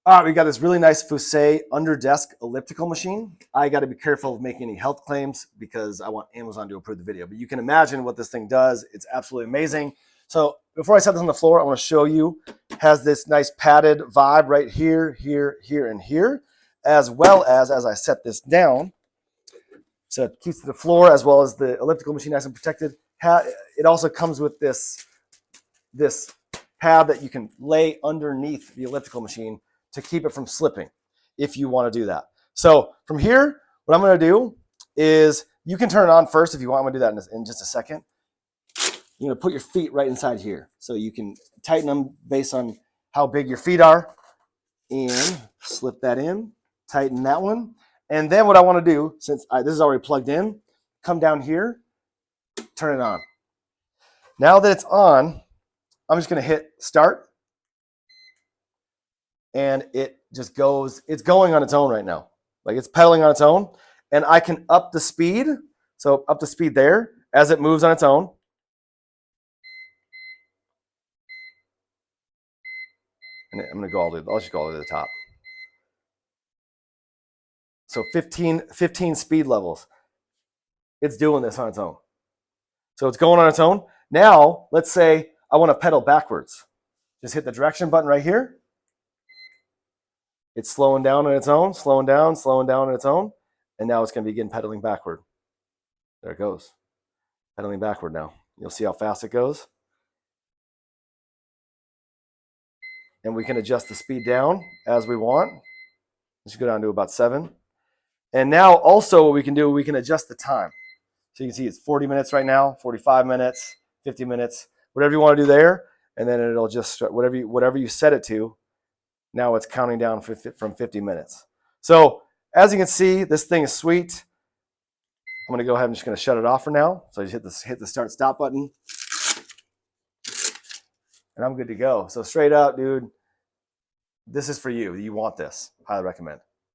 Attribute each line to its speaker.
Speaker 1: All right, we got this really nice FOUSAE Under Desk Elliptical machine. I got to be careful of making any health claims because I want Amazon to approve the video. But you can imagine what this thing does. It's absolutely amazing. So before I set this on the floor, I want to show you. It has this nice padded vibe right here, here, here, and here, as well as I set this down. So it keeps the floor as well as the elliptical machine nice and protected. It also comes with this pad that you can lay underneath the elliptical machine to keep it from slipping if you want to do that. So from here, what I'm going to do is you can turn it on first if you want. I'm going to do that in just a second. You're going to put your feet right inside here. So you can tighten them based on how big your feet are. And slip that in, tighten that one. And then what I want to do, since this is already plugged in, come down here, turn it on. Now that it's on, I'm just going to hit start. And it just goes, it's going on its own right now. Like it's pedaling on its own. And I can up the speed. So up the speed there as it moves on its own. And I'm going to go I'll just go all the way to the top. So 15 speed levels. It's doing this on its own. So it's going on its own. Now, let's say I want to pedal backwards. Just hit the direction button right here. It's slowing down on its own, slowing down on its own. And now it's going to begin pedaling backward. There it goes. Pedaling backward now. You'll see how fast it goes. And we can adjust the speed down as we want. Let's go down to about 7. And now also what we can do, we can adjust the time. So you can see it's 40 minutes right now, 45 minutes, 50 minutes, whatever you want to do there. And then it'll just, whatever you set it to, now it's counting down from 50 minutes. So as you can see, this thing is sweet. I'm going to go ahead and just going to shut it off for now. So I just hit the start stop button. And I'm good to go. So straight up, dude, this is for you. You want this. Highly recommend.